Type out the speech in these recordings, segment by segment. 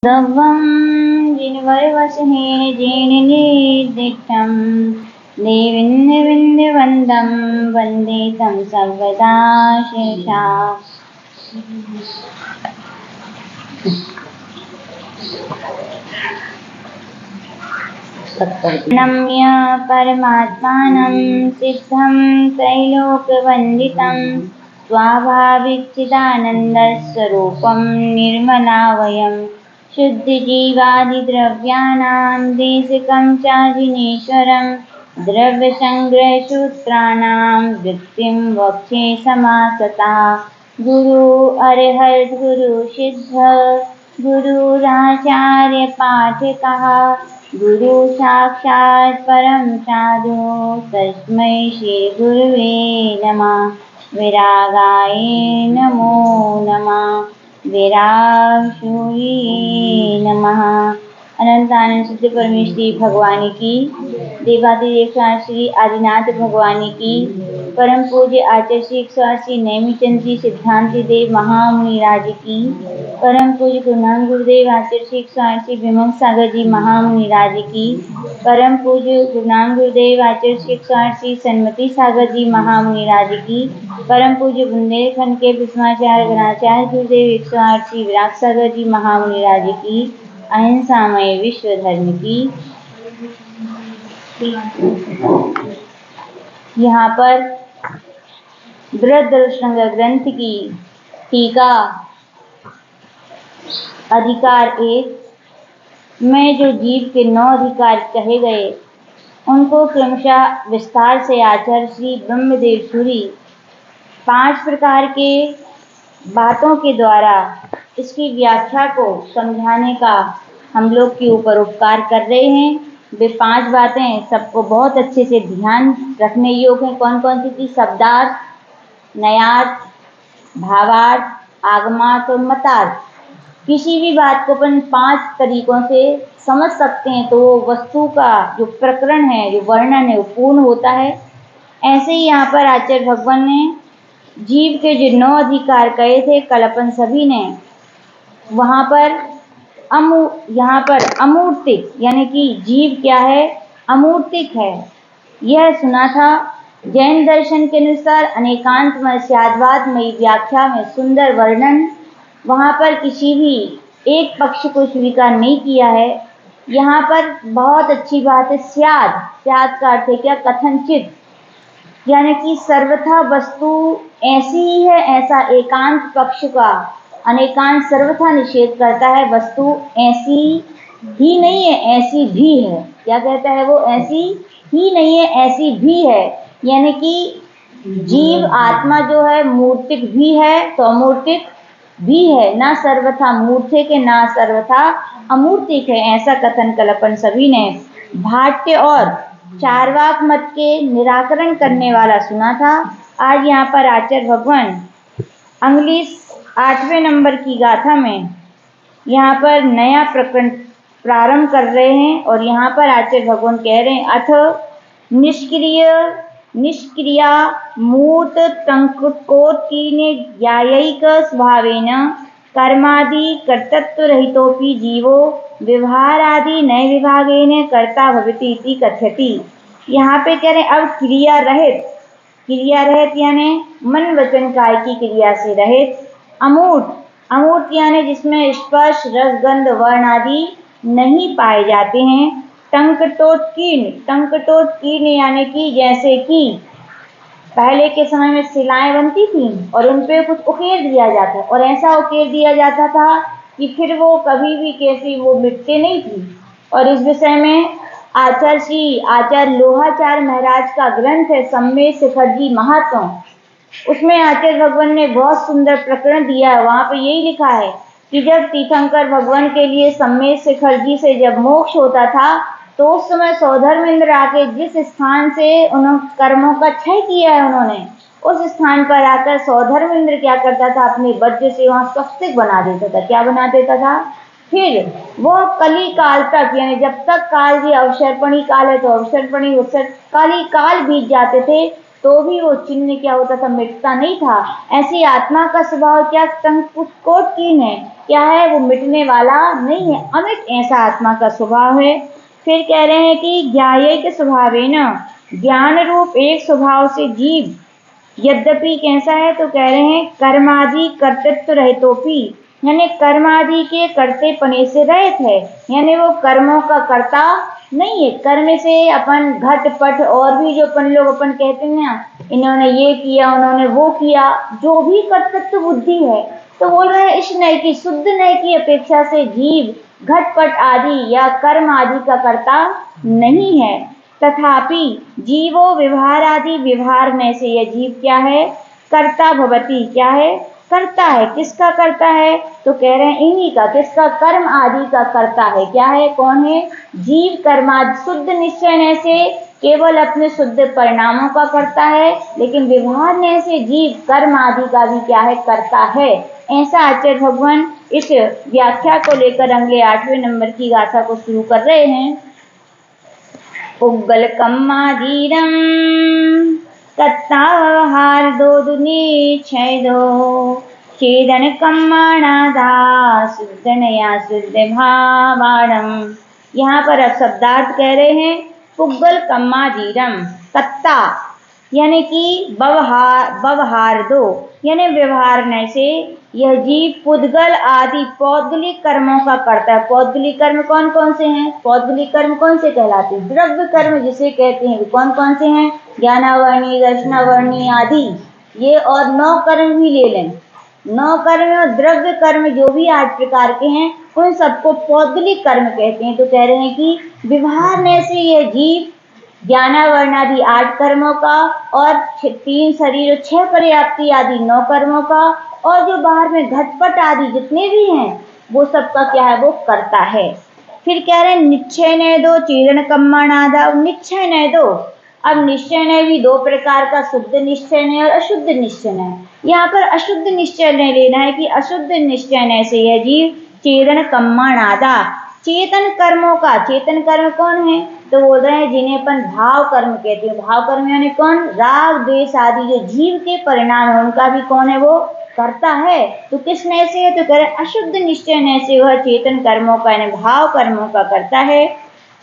गव्वं जिनवरवसहे जीर्णनिर्दिष्टं देवीन्दिवन्दं वन्दे तं सर्वदा शेषा। नम्य परमात्मानं सिद्धं त्रैलोक्यवन्दितं स्वाभाविकचिदानन्दस्वरूपं निर्मलावयं शुद्धजीवादिद्रव्याणां देशिकं चाजिनेश्वरं द्रव्यसङ्ग्रहसूत्राणां वृत्तिं वक्षे समासता। गुरु अरहत गुरु सिद्ध गुरुराचार्य पाठकः गुरु साक्षात् परं साधु तस्मै श्री गुरुवे नमः। विरागाय नमो नमः। विरागशूलिये नमः। अनंतानंद सिद्ध परमेश्वरी भगवान की, देवादिदेव श्री आदिनाथ भगवान की, परम पूज्य आचार्य श्री 180 नेमिचंद जी सिद्धांति देव महामुनि राज की, परम पूज्य गुरुनानक गुरुदेव आचार्य श्री 180 विमुक्त सागर जी महामुनि राज की, परम पूज्य गुरुनानक गुरुदेव आचार्य श्री 180 सन्मति सागर जी महामुनि राज की, परम पूज्य बुंदेलखंड के भीष्माचार्य गणाचार्य गुरुदेव 180 विराट सागर जी महामुनि राज की, अहिंसामय विश्व धर्म की। यहाँ पर बृहद्दर्शन ग्रंथ की टीका अधिकार 1 में जो जीव के 9 अधिकार कहे गए उनको क्रमशः विस्तार से आचार्य श्री ब्रह्मदेव सूरी 5 प्रकार के बातों के द्वारा इसकी व्याख्या को समझाने का हम लोग के ऊपर उपकार कर रहे हैं। वे 5 बातें सबको बहुत अच्छे से ध्यान रखने योग्य हैं। कौन कौन सी थी? शब्दार्थ, नयार्थ, भावार्थ, आगमार्थ और मतार्थ। किसी भी बात को अपन 5 तरीकों से समझ सकते हैं तो वो वस्तु का जो प्रकरण है, जो वर्णन है, वो पूर्ण होता है। ऐसे ही यहाँ पर आचार्य भगवान ने जीव के जो 9 अधिकार कहे थे, कल अपन सभी ने वहाँ पर यहाँ पर अमूर्तिक यानी कि जीव क्या है? अमूर्तिक है, यह सुना था। जैन दर्शन के अनुसार अनेकांतमय स्याद्वादमयी व्याख्या में सुंदर वर्णन, वहाँ पर किसी भी एक पक्ष को स्वीकार नहीं किया है। यहाँ पर बहुत अच्छी बात है। स्याद का अर्थ है क्या? कथनचित, यानी कि सर्वथा वस्तु ऐसी ही है, ऐसा एकांत पक्ष का अनेकांत सर्वथा निषेध करता है। वस्तु ऐसी ही नहीं है, ऐसी भी है। क्या कहता है वो? ऐसी ही नहीं है, ऐसी भी है। यानी कि जीव आत्मा जो है मूर्तिक भी है तो अमूर्तिक भी है, ना सर्वथा मूर्तिक है ना सर्वथा अमूर्तिक है। ऐसा कथन कल्पन सभी ने भाट्य और चार्वाक मत के निराकरण करने वाला सुना था। आज यहाँ पर आचार्य भगवान अंग्लिश 8वें नंबर की गाथा में यहाँ पर नया प्रकरण प्रारंभ कर रहे हैं और यहाँ पर आचार्य भगवान कह रहे हैं, अथ निष्क्रिया मूर्त टंकोत्कीर्णे ज्ञायैक स्वभावेन कर्मादि कर्तृत्व रहितोपि जीवो व्यवहारादि नय विभागेन कर्ता भवति इति कथयति। यहाँ पे कह रहे अब क्रिया रहित यानी मन वचन काय की क्रिया से रहित, अमूर्त यानी जिसमें स्पर्श रस गंध वर्ण आदि नहीं पाए जाते हैं। टंकटोत्कीर्ण यानी कि जैसे कि पहले के समय में सिलाएं बनती थी और उन पे कुछ उकेर दिया जाता, और ऐसा उकेर दिया जाता था कि फिर वो कभी भी कैसी वो मिटते नहीं थी। और इस विषय में आचार्य लोहाचार्य महाराज का ग्रंथ है सम्मेद शिखरजी महात्मा, उसमें आचार्य भगवान ने बहुत सुंदर प्रकरण दिया है। वहाँ पे यही लिखा है कि जब तीर्थंकर भगवान के लिए सम्मेद शिखरजी से जब मोक्ष होता था तो उस समय सौधर्मेंद्र आके जिस स्थान से उन्होंने कर्मों का क्षय किया है, उन्होंने उस स्थान पर आकर सौधर्मेंद्र क्या करता था? अपने वज्र से वहाँ स्वस्तिक बना देता था। क्या बना देता था? फिर वो कली काल तक, यानी जब तक काल भी अवसर्पणी काल है तो अवसर्पणी कली काल बीत जाते थे, तो भी वो चिन्ह क्या होता था, मिटता नहीं था। ऐसी आत्मा का स्वभाव क्या कोटकीन है, क्या है, वो मिटने वाला नहीं है, अमिट ऐसा आत्मा का स्वभाव है। फिर कह रहे हैं कि ज्ञायक स्वभावेन, ज्ञान रूप एक स्वभाव से जीव यद्यपि कैसा है, तो कह रहे हैं कर्मादि कर्तृत्व रहितोपि, यानी कर्मादि के करते पने से रहित है, यानी वो कर्मों का कर्ता नहीं है। कर्म से अपन घट पट और भी जो अपन लोग अपन कहते हैं ना, इन्होंने ये किया उन्होंने वो किया, जो भी कर्तृत्व बुद्धि है, तो बोल रहे हैं इस नय की शुद्ध नय की अपेक्षा से जीव घटपट आदि या कर्म आदि का कर्ता नहीं है। तथापि जीवो व्यवहार आदि व्यवहार में से यह जीव क्या है, कर्ता भवति, क्या है, करता है। किसका करता है, तो कह रहे हैं इन्हीं का, किसका, कर्म आदि का करता है। क्या है, कौन है, जीव कर्मादि शुद्ध निश्चय से केवल अपने शुद्ध परिणामों का करता है, लेकिन व्यवहार में से जीव कर्म आदि का भी क्या है, करता है। ऐसा आचार्य भगवान इस व्याख्या को लेकर अगले 8वें नंबर की गाथा को शुरू कर रहे हैं। पुग्गल कम्मादीरम तत्तावहार दो दुनी छय दो छेदन कम्माणादा शुद्धनया शुद्ध भावाणम। यहाँ पर अब शब्दार्थ कह रहे हैं पुग्गल कम्मादीरम, कत्ता यानी कि व्यवहार दो, यानी व्यवहार से यह जीव पुद्गल आदि पौद्गलिक कर्मों का करता है। पौद्गलिक कर्म कौन कौन से हैं, पौद्गलिक कर्म कौन से कहलाते हैं, द्रव्य कर्म जिसे कहते हैं, कौन कौन से हैं, ज्ञानावर्णी दर्शनावर्णी आदि, ये और 9 कर्म भी ले लें, 9 कर्म और द्रव्य कर्म जो भी 8 प्रकार के हैं, उन सबको पौद्गलिक कर्म कहते हैं। तो कह रहे हैं कि व्यवहार में से यह जीव ज्ञानावर्णादि 8 कर्मों का और 3 शरीर 6 पर्याप्ति आदि 9 कर्मों का, और जो बाहर में घटपट आदि जितने भी हैं वो सबका क्या है, वो करता है। फिर कह रहे हैं निश्चय नय दो चीरण कम्माणादा, निश्चय नय दो। अब निश्चय नय भी 2 प्रकार का, शुद्ध निश्चय नय और अशुद्ध निश्चय नय। यहाँ पर अशुद्ध निश्चय नय लेना है कि अशुद्ध निश्चय नय से यह जीव चीरण कम्माणादा, चेतन कर्मों का, चेतन कर्म कौन है, तो बोल रहे हैं जिन्हें अपन भाव कर्म कहते हैं। भाव कर्म यानी कौन, राग द्वेष आदि जो जीव के परिणाम है उनका भी कौन है, वो करता है। तो किस नय से है, तो कह रहे अशुद्ध निश्चय नय से वह चेतन कर्मों का यानी भाव कर्मों का करता है।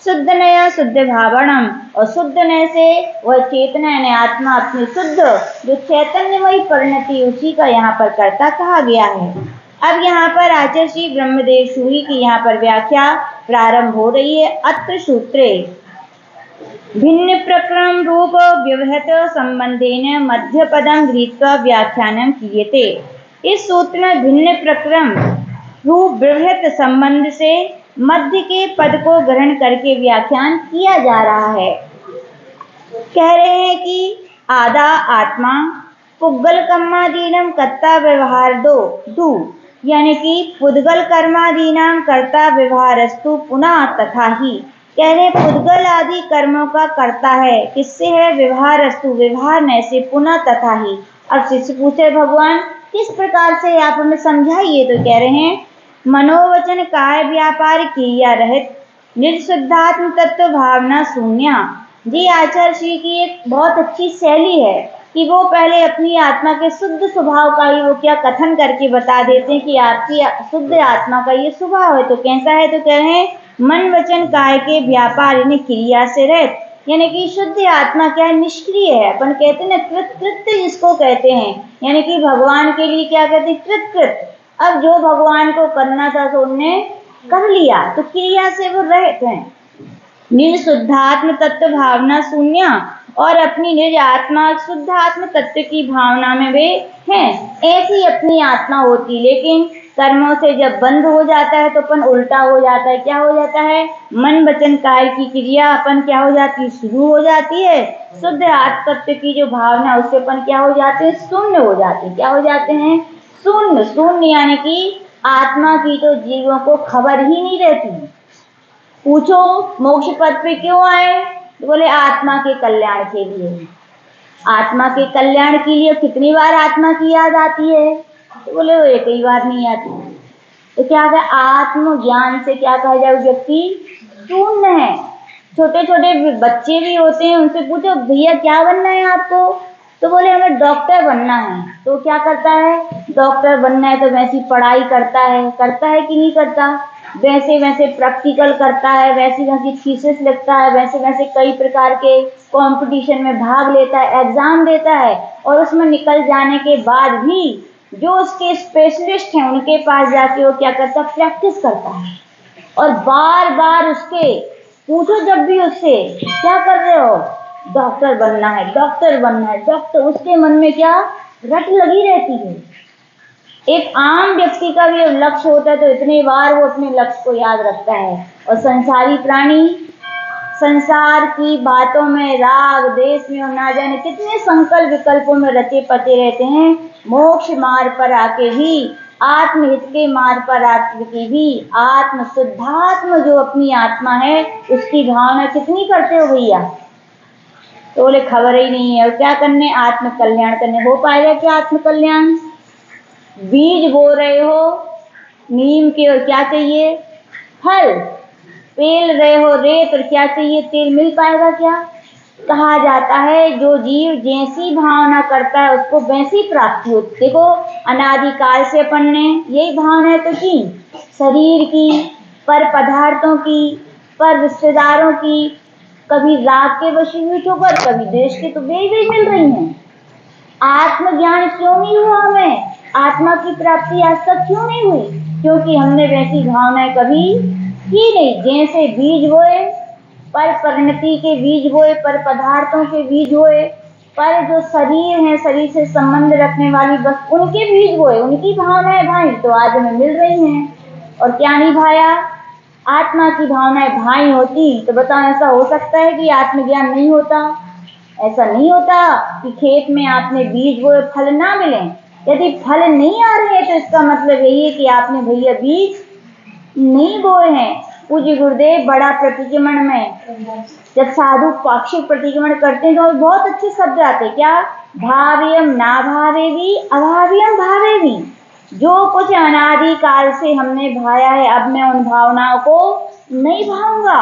शुद्ध नया शुद्ध भावनम, और शुद्ध नय से वह चेतना यानी आत्मा अपनी शुद्ध जो चैतन्यमयी परिणति उसी का यहाँ पर कर्ता कहा गया है। अब यहाँ पर आचार्य श्री ब्रह्मदेव सूरी की यहाँ पर व्याख्या प्रारंभ हो रही है। अत्र सूत्रे भिन्न प्रक्रम रूप व्यवहत संबंधेन मध्य पदम गृहीत्वा व्याख्यानम क्रियते। इस सूत्र में भिन्न प्रक्रम रूप व्यवहत संबंध से मध्य के पद को ग्रहण करके व्याख्यान किया जा रहा है। कह रहे हैं कि आदा आत्मा पुद्गल कर्मादीनम कर्ता व्यवहार दो यानी कि पुद्गल कर्मादीनाम कर्ता व्यवहारस्तु पुनः तथा ही। कह रहे पुद्गल आदि कर्मों का करता है, किससे है, व्यवहारस्तु व्यवहार में से, पुनः तथा ही। अब शिष्य पूछे भगवान किस प्रकार से आप हमें समझाइए, तो कह रहे हैं मनोवचन काय व्यापार क्रिया रहित निर्शुद्धात्म तत्व भावना शून्य। जी आचार्य श्री की एक बहुत अच्छी शैली है कि वो पहले अपनी आत्मा के शुद्ध स्वभाव का ही वो क्या कथन करके बता देते हैं कि आपकी शुद्ध आत्मा का ये स्वभाव है। तो कैसा है, तो कह रहे हैं मन वचन काय के व्यापार यानी क्रिया से रहित, यानी कि शुद्ध आत्मा क्या है, निष्क्रिय है। अपन कहते हैं ना कृत्य जिसको कहते हैं, यानी कि भगवान के लिए क्या कहते हैं, कृत। अब जो भगवान को करना था तो उन्होंने कर लिया, तो क्रिया से वो रहित हैं। निर्शुद्धात्म तत्व भावना शून्य, और अपनी निज आत्मा शुद्ध आत्म तत्व की भावना में वे हैं। ऐसी अपनी आत्मा होती, लेकिन कर्मों से जब बंद हो जाता है तो अपन उल्टा हो जाता है। क्या हो जाता है, मन वचन काय की क्रिया अपन क्या हो जाती है, शुरू हो जाती है। शुद्ध आत्म तत्व की जो भावना उससे अपन क्या हो जाते हैं, शून्य हो जाते हैं। क्या हो जाते हैं, शून्य। शून्य यानी कि आत्मा की तो जीवों को खबर ही नहीं रहती। पूछो मोक्ष पद पे क्यों आए, तो बोले आत्मा के कल्याण के लिए। आत्मा के कल्याण के लिए कितनी बार आत्मा की याद आती है, तो बोले वो एक ही बार नहीं आती। तो क्या है, आत्मज्ञान से क्या कहा जाए, व्यक्ति शून्य है। छोटे छोटे बच्चे भी होते हैं, उनसे पूछो भैया क्या बनना है आपको, तो बोले हमें डॉक्टर बनना है। तो क्या करता है, डॉक्टर बनना है तो वैसी पढ़ाई करता है कि नहीं करता, वैसे वैसे प्रैक्टिकल करता है, वैसी वैसी थीसिस लिखता है, वैसे वैसे कई प्रकार के कंपटीशन में भाग लेता है, एग्जाम देता है, और उसमें निकल जाने के बाद भी जो उसके स्पेशलिस्ट हैं उनके पास जाके वो क्या करता है, प्रैक्टिस करता है। और बार बार उसके पूछो जब भी उससे क्या कर रहे हो, डॉक्टर बनना है, डॉक्टर बनना है, डॉक्टर, उसके मन में क्या रट लगी रहती है। एक आम व्यक्ति का भी लक्ष्य होता है तो इतने बार वो अपने लक्ष्य को याद रखता है। और संसारी प्राणी संसार की बातों में, राग देश में और ना जाने कितने संकल्प विकल्पों में रचे पटे रहते हैं। मोक्ष मार्ग पर आके भी, आत्महित के मार्ग पर आके भी आत्म शुद्धात्म जो अपनी आत्मा है उसकी भावना कितनी करते हो भैया, तो बोले खबर ही नहीं है। और क्या करने, आत्म कल्याण करने। हो पाएगा क्या आत्म कल्याण? बीज बो रहे हो नीम के, और क्या चाहिए, फल। पेल रहे हो रेत, और क्या चाहिए, तेल। मिल पाएगा क्या? कहा जाता है जो जीव जैसी भावना करता है उसको वैसी प्राप्ति होती। देखो अनादिकाल से अपन ने यही भावना तो की, शरीर की, पर पदार्थों की, पर रिश्तेदारों की, कभी राग के वशीभूत होकर, कभी देश के, तो वे भी मिल रही हैं। आत्मज्ञान क्यों नहीं हुआ हमें, आत्मा की प्राप्ति आज तक क्यों नहीं हुई? क्योंकि हमने वैसी भावनाएं कभी की नहीं। जैसे बीज बोए, पर परिणति के बीज बोए, पर पदार्थों के बीज बोए, पर जो शरीर है, शरीर से संबंध रखने वाली बस उनके बीज बोए, उनकी भावनाएं भाई तो आज हमें मिल रही हैं। और क्या नहीं भाया, आत्मा की भावनाएं भाई होती तो बताओ ऐसा हो सकता है कि आत्मज्ञान नहीं होता? ऐसा नहीं होता कि खेत में आपने बीज बोए फल ना मिले। यदि फल नहीं आ रहे तो इसका मतलब यही है कि आपने भैया बीज नहीं बोए हैं। पूज्य गुरुदेव बड़ा प्रतिक्रमण में जब साधु पाक्षिक प्रतिक्रमण करते हैं तो बहुत अच्छे शब्द आते, क्या, भाव्यम ना भावे भी, अभाव्यम भावे भी। जो कुछ अनादिकाल से हमने भाया है अब मैं उन भावनाओं को नहीं भाऊंगा।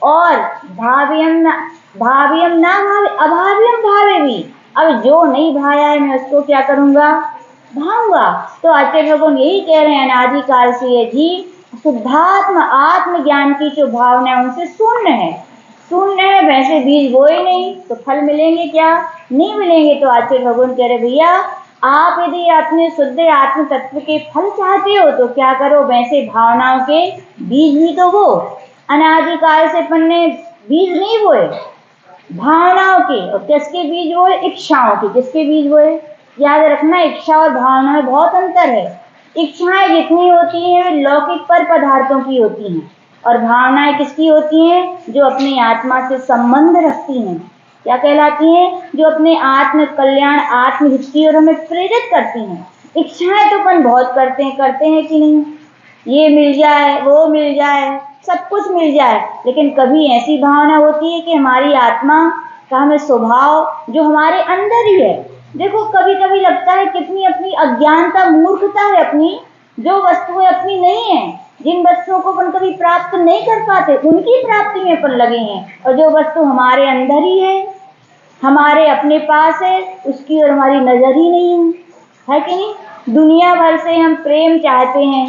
और भाव्यम ना भावे, अभाव्यम भावे भी। अब जो नहीं भाया है मैं उसको क्या करूंगा, भाऊंगा। तो आचार्य भगवान यही कह रहे हैं, अनादिकाल से ये जीव शुद्धात्म आत्मज्ञान की जो भावना है उनसे शून्य है। वैसे बीज बोए नहीं तो फल मिलेंगे क्या? नहीं मिलेंगे। तो आचार्य भगवान कह रहे भैया आप यदि अपने शुद्ध आत्म तत्व के फल चाहते हो तो क्या करो, वैसे भावनाओं के बीज भी तो बो। अनादिकाल से अपन ने बीज नहीं बोए भावनाओं के, और किसके बीज बोए, इच्छाओं के। किसके बीज बोए? याद रखना इच्छा और भावना में बहुत अंतर है। इच्छाएं जितनी होती हैं वे लौकिक पर पदार्थों की होती हैं, और भावनाएं किसकी होती हैं, जो अपनी आत्मा से संबंध रखती हैं। क्या कहलाती हैं? जो अपने आत्म कल्याण आत्महित की ओर हमें प्रेरित करती हैं। इच्छाएं तो अपन बहुत करते हैं कि नहीं, ये मिल जाए, वो मिल जाए, सब कुछ मिल जाए, लेकिन कभी ऐसी भावना होती है कि हमारी आत्मा का हमें स्वभाव जो हमारे अंदर ही है। देखो कभी कभी लगता है कितनी अपनी अज्ञानता मूर्खता है अपनी, जो वस्तुएं अपनी नहीं है, जिन वस्तुओं को अपन कभी प्राप्त नहीं कर पाते उनकी प्राप्ति में अपन लगे हैं, और जो वस्तु हमारे अंदर ही है, हमारे अपने पास है, उसकी ओर हमारी नजर ही नहीं है कि नहीं? दुनिया भर से हम प्रेम चाहते हैं,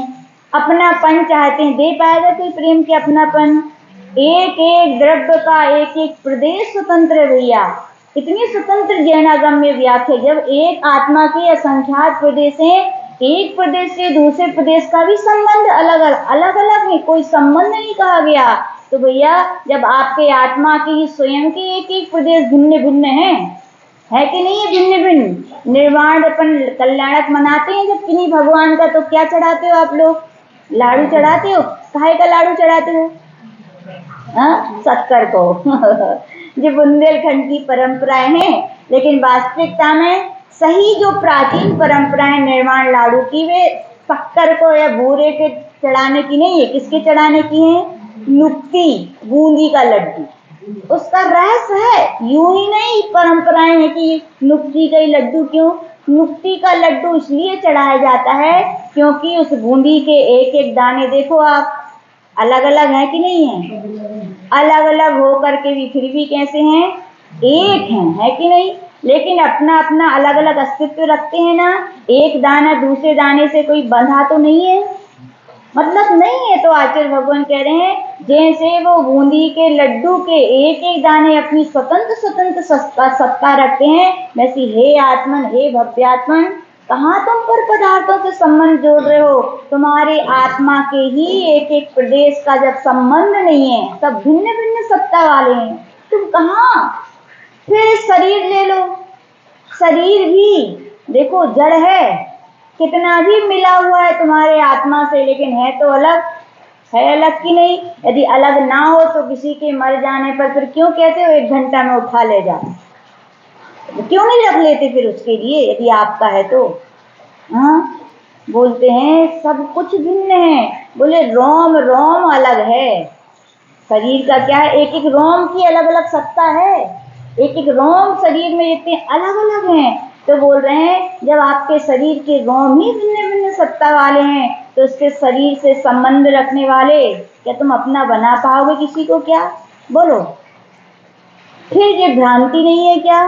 अपनापन चाहते हैं, दे पाएगा कोई प्रेम के अपनापन? एक एक द्रव्य का एक एक प्रदेश स्वतंत्र है भैया। इतनी स्वतंत्र जैनागम्य व्याख्या, जब एक आत्मा के असंख्यात प्रदेश हैं, एक प्रदेश से दूसरे प्रदेश का भी संबंध अलग अलग है, कोई संबंध नहीं कहा गया। तो भैया जब आपके आत्मा की स्वयं के एक एक प्रदेश भिन्न भिन्न है कि नहीं है, भिन्न भिन्न। निर्वाण अपन कल्याणक मनाते हैं जब किन्हीं भगवान का, तो क्या चढ़ाते हो आप लोग? लाडू चढ़ाते हो। काहे का लाडू चढ़ाते हो? शक्कर को जो बुंदेलखंड की परंपराएं हैं, लेकिन वास्तविकता में सही जो प्राचीन परंपराएं निर्वाण लाडू की, वे शक्कर को या बूरे के चढ़ाने की नहीं है। किसके चढ़ाने की है? नुक्ति, बूंदी का लड्डू। उसका रहस्य है, यूं ही नहीं परंपराएं है कि नुक्ति का ही लड्डू। क्यों नुक्ति का लड्डू इसलिए चढ़ाया जाता है क्योंकि उस बूंदी के एक एक दाने देखो आप अलग अलग है कि नहीं है, अलग अलग होकर के भी फिर भी कैसे हैं, एक हैं, है कि नहीं। लेकिन अपना अपना अलग अलग अस्तित्व रखते हैं ना। एक दाना दूसरे दाने से कोई बंधा तो नहीं है, मतलब नहीं है। तो आचार्य भगवान कह रहे हैं जैसे वो बूंदी के लड्डू के एक एक दाने अपनी स्वतंत्र स्वतंत्र सत्ता रखते हैं, वैसे हे आत्मन, हे भव्यात्मन, कहाँ तुम पर पदार्थों से संबंध जोड़ रहे हो। तुम्हारे आत्मा के ही एक एक प्रदेश का जब संबंध नहीं है, सब भिन्न भिन्न सत्ता वाले हैं, तुम कहाँ। फिर शरीर ले लो, शरीर भी देखो जड़ है, कितना भी मिला हुआ है तुम्हारे आत्मा से, लेकिन है तो अलग, है अलग की नहीं। यदि अलग ना हो तो किसी के मर जाने पर फिर क्यों कहते हो 1 घंटा में उठा ले जा, क्यों नहीं रख लेते फिर उसके लिए, यदि आपका है तो। हाँ, बोलते हैं सब कुछ भिन्न है, बोले रोम रोम अलग है। शरीर का क्या है, एक एक रोम की अलग अलग सत्ता है, एक एक रोम शरीर में इतने अलग अलग हैं। तो बोल रहे हैं जब आपके शरीर के रोम ही भिन्न भिन्न सत्ता वाले हैं, तो उसके शरीर से संबंध रखने वाले क्या तुम अपना बना पाओगे किसी को, क्या बोलो। फिर ये भ्रांति नहीं है क्या,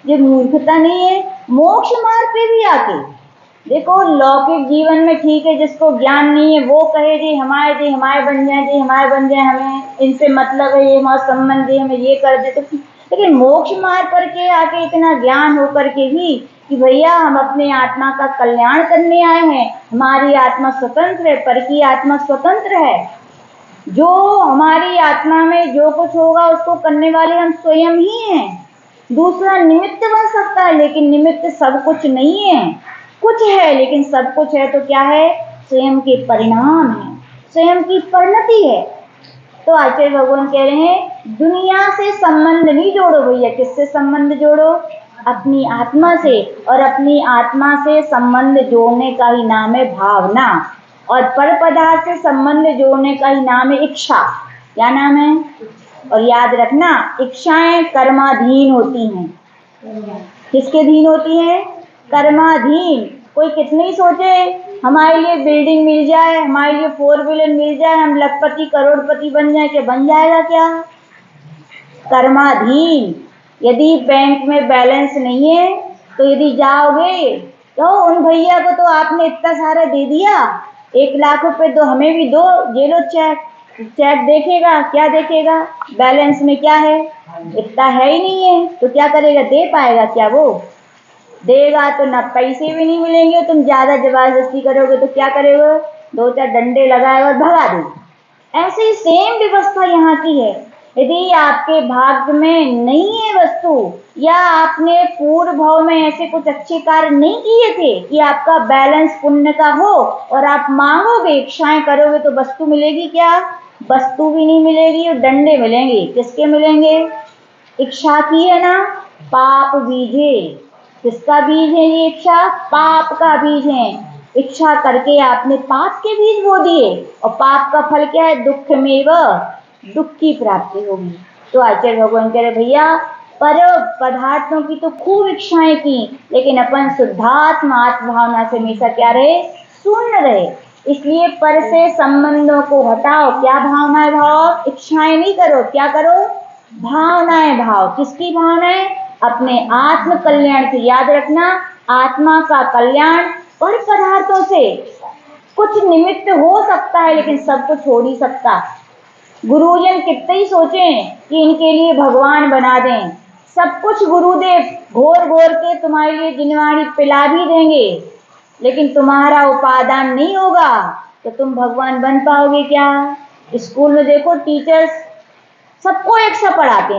ये मूर्खता नहीं है। मोक्ष मार्ग पे भी आके देखो, लौकिक जीवन में ठीक है, जिसको ज्ञान नहीं है वो कहे जी हमारे बन जाए, जी हमारे बन जाए, हमें इनसे मतलब है, ये हमारा संबंध है, हमें ये कर दे। तो लेकिन मोक्ष मार्ग पर के आके इतना ज्ञान होकर के भी कि भैया हम अपने आत्मा का कल्याण करने आए हैं, हमारी आत्मा स्वतंत्र है, पर की आत्मा स्वतंत्र है, जो हमारी आत्मा में जो कुछ होगा उसको करने वाले हम स्वयं ही हैं। दूसरा निमित्त बन सकता है, लेकिन निमित्त सब कुछ नहीं है, कुछ है लेकिन सब कुछ है तो क्या है, स्वयं के परिणाम है, स्वयं की परिणति है। तो आचार्य भगवान कह रहे हैं दुनिया से संबंध नहीं जोड़ो भैया, किससे संबंध जोड़ो, अपनी आत्मा से, और अपनी आत्मा से संबंध जोड़ने का ही नाम है भावना, और पर पदार्थ से संबंध जोड़ने का ही नाम है इच्छा। क्या नाम है, और याद रखना इच्छाएं कर्माधीन होती हैं। किसके धीन होती हैं, कर्माधीन। कोई कितनी सोचे हमारे लिए बिल्डिंग मिल जाए, हमारे लिए 4 व्हीलर मिल जाए, हम लखपति करोड़पति बन जाए, क्या बन जाएगा क्या, कर्माधीन। यदि बैंक में बैलेंस नहीं है तो यदि जाओगे तो उन भैया को तो आपने इतना सारा दे दिया, 1 लाख रुपए दो, हमें भी दो, ये लो चेक, चेक देखेगा, क्या देखेगा, बैलेंस में क्या है, इतना है ही नहीं है, तो क्या करेगा, दे पाएगा क्या, वो देगा तो ना, पैसे भी नहीं मिलेंगे, तुम ज्यादा जबरदस्ती करोगे तो क्या करेगा, 2-4 डंडे लगाएगा और भगा देगा। ऐसे ही सेम व्यवस्था यहाँ की है। यदि आपके भाग्य में नहीं है वस्तु, या आपने पूर्व भाव में ऐसे कुछ अच्छे कार्य नहीं किए थे कि आपका बैलेंस पुण्य का हो, और आप मांगोगे, इच्छाएं करोगे, तो वस्तु मिलेगी क्या, वस्तु भी नहीं मिलेगी, और डंडे मिलेंगे, किसके मिलेंगे, इच्छा की है ना, पाप बीजे। किसका बीज है ये इच्छा, पाप का बीज है। इच्छा करके आपने पाप के बीज बो दिए, और पाप का फल क्या है, दुख में दुख की प्राप्ति होगी। तो आचार्य भगवान कह रहे भैया पर पदार्थों की तो खूब इच्छाएं की, लेकिन अपन शुद्धात्मा आत्म भावना से हमेशा क्या रहे, शून्य रहे। इसलिए पर से संबंधों को हटाओ, क्या भावनाएं भाव, इच्छाएं नहीं करो, क्या करो, भावनाएं भाव। किसकी भावनाएं, अपने आत्म कल्याण की। याद रखना आत्मा का कल्याण पर पदार्थों से कुछ निमित्त हो सकता है, लेकिन सब कुछ हो नहीं सकता। गुरुजन कितने ही सोचें कि इनके लिए भगवान बना दें, सब कुछ गुरुदेव घोर घोर के तुम्हारे लिए जिनवाणी पिला भी देंगे, लेकिन तुम्हारा उपादान नहीं होगा तो तुम भगवान बन पाओगे क्या। स्कूल में देखो टीचर्स सबको एक सा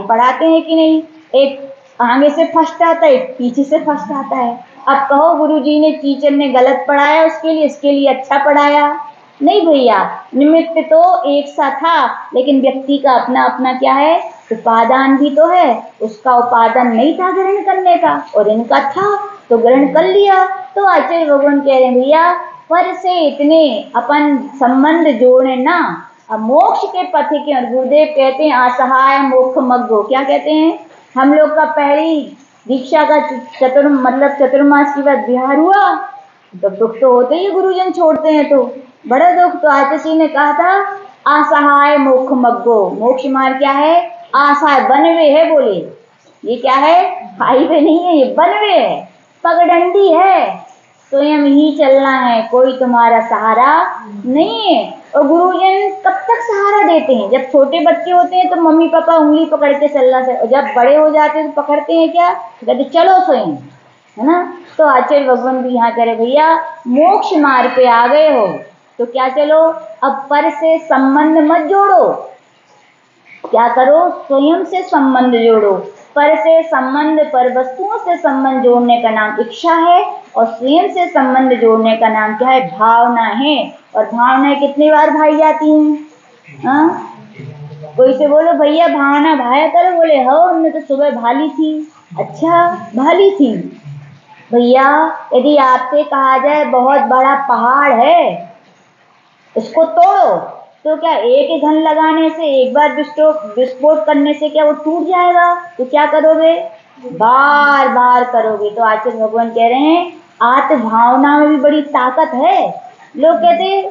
पढ़ाते हैं कि नहीं, एक आगे से फर्स्ट आता है, एक पीछे से फर्स्ट आता है। अब कहो गुरुजी ने, टीचर ने गलत पढ़ाया उसके लिए, इसके लिए अच्छा पढ़ाया, नहीं भैया, निमित्त तो एक सा था, लेकिन व्यक्ति का अपना अपना क्या है, उपादान भी तो है। उसका उपादान नहीं था ग्रहण करने का, और इनका था तो ग्रहण कर लिया। तो आचार्य भगवान कह रहे हैं भैया पर से इतने अपन संबंध जोड़े ना, अब मोक्ष के पथ के, और गुरुदेव कहते हैं असहाय मोक्ष मग्गो। क्या कहते हैं, हम लोग का पहली दीक्षा का चतुर्मास की बात बिहार हुआ, तो दुख तो होते ही गुरुजन छोड़ते हैं, तो बड़ा दुख। तो आचार्य जी ने कहा था असहाय आसाय मोक्ष मग्गो, मोक्ष मार्ग क्या है? आसाय, बनवे है। बोले ये क्या है? हाईवे नहीं है, ये बनवे है, पगडंडी है, स्वयं ही चलना है, कोई तुम्हारा सहारा नहीं है। और गुरुजन कब तक सहारा देते हैं? जब छोटे बच्चे होते हैं तो मम्मी पापा उंगली पकड़ के चलना से, और जब बड़े हो जाते हैं तो पकड़ते हैं क्या? कहते चलो स्वयं, है ना। तो आचार्य भगवान भी यहाँ करे भैया मोक्ष मार्ग पे आ गए हो तो क्या चलो, अब पर से संबंध मत जोड़ो, क्या करो? स्वयं से संबंध जोड़ो। पर से संबंध, पर वस्तुओं से संबंध जोड़ने का नाम इच्छा है, और स्वयं से संबंध जोड़ने का नाम क्या है? भावना है। और भावनाएं कितनी बार भाई जाती हैं? हाँ, कोई से बोलो भैया भावना भाया करो, बोले हो हमने तो सुबह भाली थी। अच्छा भाली थी भैया, यदि आपसे कहा जाए बहुत बड़ा पहाड़ है इसको तोड़ो, तो क्या एक ही घन लगाने से, एक बार विस्फोट करने से क्या वो टूट जाएगा? तो क्या करोगे? बार बार करोगे। तो आचार्य भगवान कह रहे हैं आत्म भावना में भी बड़ी ताकत है। लोग कहते